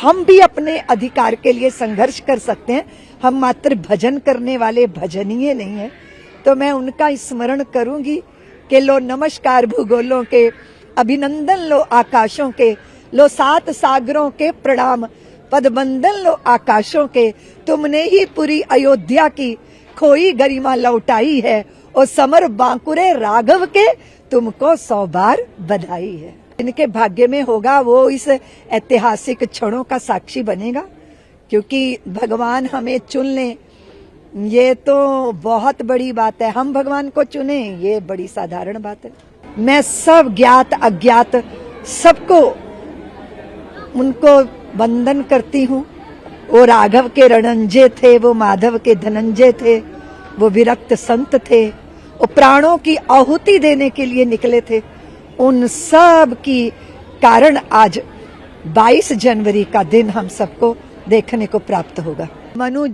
हम भी अपने अधिकार के लिए संघर्ष कर सकते हैं। हम मात्र भजन करने वाले भजनीय नहीं है। तो मैं उनका स्मरण करूंगी कि लो नमस्कार भूगोलों के, अभिनंदन लो आकाशों के, लो 7 सागरों के प्रणाम, पदबंदन लो आकाशों के, तुमने ही पूरी अयोध्या की खोई गरिमा लौटाई है, और समर बांकुरे राघव के, तुमको 100 बार बधाई है। इनके भाग्य में होगा वो इस ऐतिहासिक क्षणों का साक्षी बनेगा, क्योंकि भगवान हमें चुन लें ये तो बहुत बड़ी बात है। हम भगवान को चुने ये बड़ी साधारण बात है। मैं सब ज्ञात अज्ञात सबको उनको वंदन करती हूँ। वो राघव के रणंजय थे, वो माधव के धनंजय थे, वो विरक्त संत थे, वो प्राणों की आहुति देने के लिए निकले थे। उन सब की कारण आज 22 जनवरी का दिन हम सबको देखने को प्राप्त होगा। मनु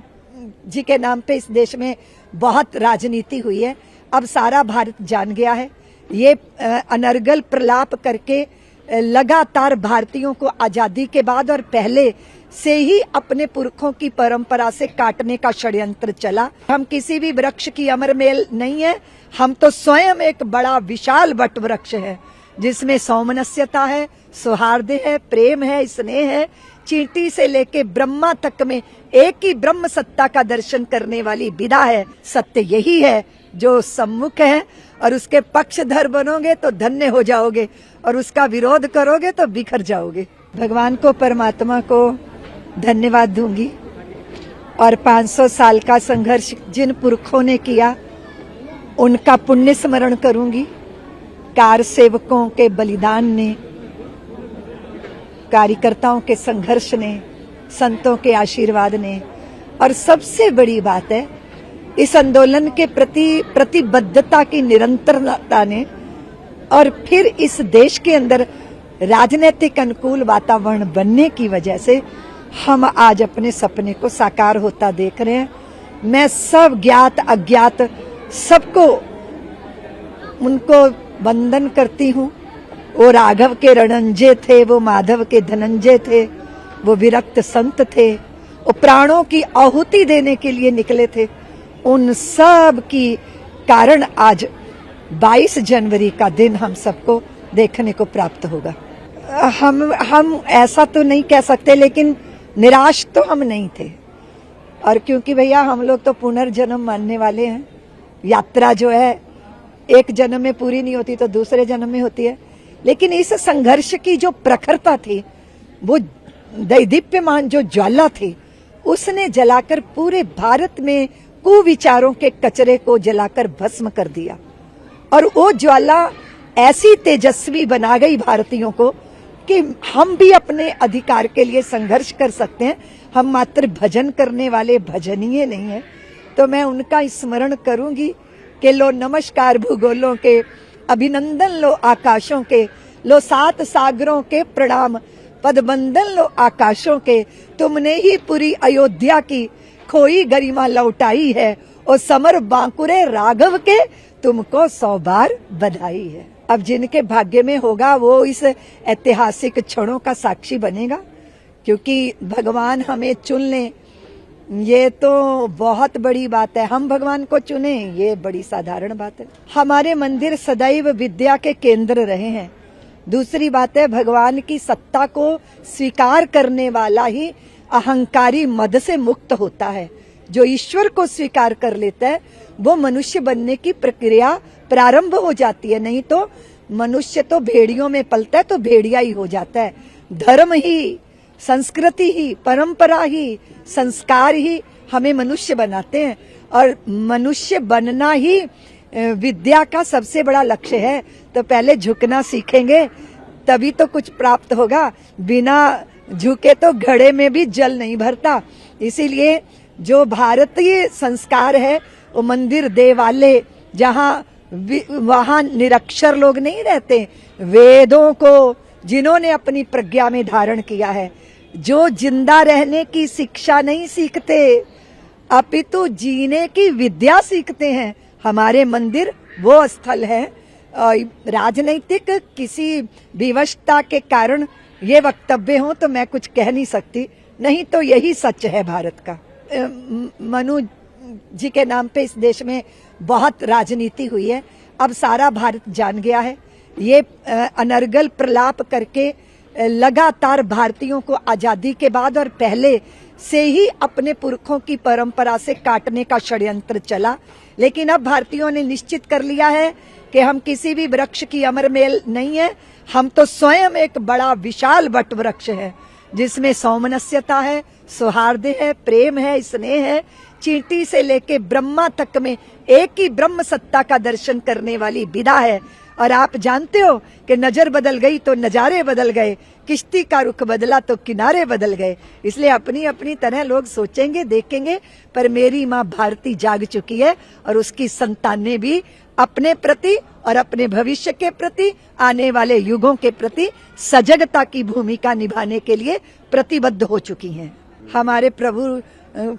जी के नाम पे इस देश में बहुत राजनीति हुई है। अब सारा भारत जान गया है। ये अनर्गल प्रलाप करके लगातार भारतीयों को आजादी के बाद और पहले से ही अपने पुरखों की परंपरा से काटने का षड्यंत्र चला। हम किसी भी वृक्ष की अमर मेल नहीं है। हम तो स्वयं एक बड़ा विशाल वट वृक्ष है, जिसमें सौमनस्यता है, सौहार्द है, प्रेम है, स्नेह है। चींटी से लेके ब्रह्मा तक में एक ही ब्रह्म सत्ता का दर्शन करने वाली विदा है। सत्य यही है जो सम्मुख है, और उसके पक्षधर बनोगे तो धन्य हो जाओगे, और उसका विरोध करोगे तो बिखर जाओगे। भगवान को, परमात्मा को धन्यवाद दूंगी, और 500 साल का संघर्ष जिन पुरखों ने किया उनका पुण्य स्मरण करूंगी। कार सेवकों के बलिदान ने, कार्यकर्ताओं के संघर्ष ने, संतों के आशीर्वाद ने, और सबसे बड़ी बात है इस आंदोलन के प्रति प्रतिबद्धता की निरंतरता ने, और फिर इस देश के अंदर राजनीतिक अनुकूल वातावरण बनने की वजह से हम आज अपने सपने को साकार होता देख रहे हैं। मैं सब ज्ञात अज्ञात सबको उनको वंदन करती हूँ। वो राघव के रणंजय थे, वो माधव के धनंजय थे, वो विरक्त संत थे, वो प्राणों की आहुति देने के लिए निकले थे। उन सब की कारण आज 22 जनवरी का दिन हम सबको देखने को प्राप्त होगा। हम ऐसा तो नहीं कह सकते, लेकिन निराश तो हम नहीं थे। और क्योंकि भैया हम लोग तो पुनर्जन्म मानने वाले हैं। यात्रा जो है एक जन्म में पूरी नहीं होती तो दूसरे जन्म में होती है। लेकिन इस संघर्ष की जो प्रखरता थी, वो दैदीप्यमान जो ज्वाला थी, उसने जलाकर पूरे भारत में कुविचारों के कचरे को जलाकर भस्म कर दिया। और वो ज्वाला ऐसी तेजस्वी बना गई भारतीयों को कि हम भी अपने अधिकार के लिए संघर्ष कर सकते हैं। हम मात्र भजन करने वाले भजनीय नहीं है। तो मैं उनका स्मरण करूंगी कि लो नमस्कार भूगोलों के, अभिनंदन लो आकाशों के, लो 7 सागरों के प्रणाम, पदबंदन लो आकाशों के, तुमने ही पूरी अयोध्या की खोई गरिमा लौटाई है, और समर बांकुरे राघव के, तुमको 100 बार बधाई है। अब जिनके भाग्य में होगा वो इस ऐतिहासिक क्षणों का साक्षी बनेगा, क्योंकि भगवान हमें चुन लें ये तो बहुत बड़ी बात है। हम भगवान को चुने ये बड़ी साधारण बात है। हमारे मंदिर सदैव विद्या के केंद्र रहे हैं। दूसरी बात है, भगवान की सत्ता को स्वीकार करने वाला ही अहंकारी मद से मुक्त होता है। जो ईश्वर को स्वीकार कर लेता है वो मनुष्य बनने की प्रक्रिया प्रारंभ हो जाती है। नहीं तो मनुष्य तो भेड़ियों में पलता है तो भेड़िया ही हो जाता है। धर्म ही, संस्कृति ही, परंपरा ही, संस्कार ही हमें मनुष्य बनाते हैं, और मनुष्य बनना ही विद्या का सबसे बड़ा लक्ष्य है। तो पहले झुकना सीखेंगे तभी तो कुछ प्राप्त होगा। बिना झुके तो घड़े में भी जल नहीं भरता। इसीलिए जो भारतीय संस्कार है वो मंदिर देवालय, वहां निरक्षर लोग नहीं रहते। वेदों को जिन्होंने अपनी प्रज्ञा में धारण किया है, जो जिंदा रहने की शिक्षा नहीं सीखते अपितु जीने की विद्या सीखते हैं, हमारे मंदिर वो स्थल है। राजनीतिक किसी विवशता के कारण ये वक्तव्य हो तो मैं कुछ कह नहीं सकती, नहीं तो यही सच है भारत का। मनु जी के नाम पे इस देश में बहुत राजनीति हुई है, अब सारा भारत जान गया है। ये अनर्गल प्रलाप करके लगातार भारतीयों को आजादी के बाद और पहले से ही अपने पुरखों की परंपरा से काटने का षड्यंत्र चला, लेकिन अब भारतीयों ने निश्चित कर लिया है कि हम किसी भी वृक्ष की अमर मेल नहीं है, हम तो स्वयं एक बड़ा विशाल वट वृक्ष है जिसमें सौमनस्यता है, सौहार्द है, प्रेम है, स्नेह है। चींटी से लेके ब्रह्मा तक में एक ही ब्रह्म सत्ता का दर्शन करने वाली विधा है। और आप जानते हो कि नजर बदल गई तो नजारे बदल गए, किश्ती का रुख बदला तो किनारे बदल गए। इसलिए अपनी अपनी तरह लोग सोचेंगे, देखेंगे, पर मेरी माँ भारती जाग चुकी है और उसकी संतानें भी अपने प्रति और अपने भविष्य के प्रति, आने वाले युगों के प्रति सजगता की भूमिका निभाने के लिए प्रतिबद्ध हो चुकी हैं। हमारे प्रभु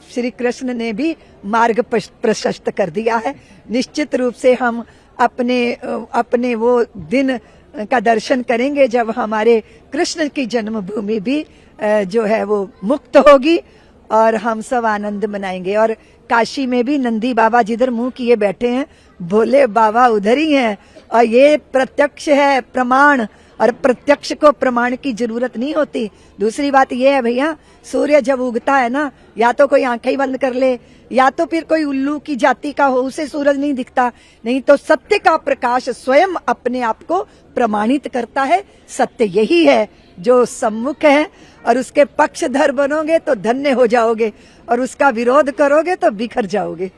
श्री कृष्ण ने भी मार्ग प्रशस्त कर दिया है। निश्चित रूप से हम अपने वो दिन का दर्शन करेंगे जब हमारे कृष्ण की जन्मभूमि भी जो है वो मुक्त होगी और हम सब आनंद मनाएंगे। और काशी में भी नंदी बाबा जिधर मुंह किए बैठे हैं, भोले बाबा उधर ही हैं। और ये प्रत्यक्ष है प्रमाण, और प्रत्यक्ष को प्रमाण की जरूरत नहीं होती। दूसरी बात ये है भैया, सूर्य जब उगता है ना, या तो कोई आंखें ही बंद कर ले या तो फिर कोई उल्लू की जाति का हो, उसे सूरज नहीं दिखता, नहीं तो सत्य का प्रकाश स्वयं अपने आप को प्रमाणित करता है। सत्य यही है जो सम्मुख है, और उसके पक्षधर बनोगे तो धन्य हो जाओगे और उसका विरोध करोगे तो बिखर जाओगे।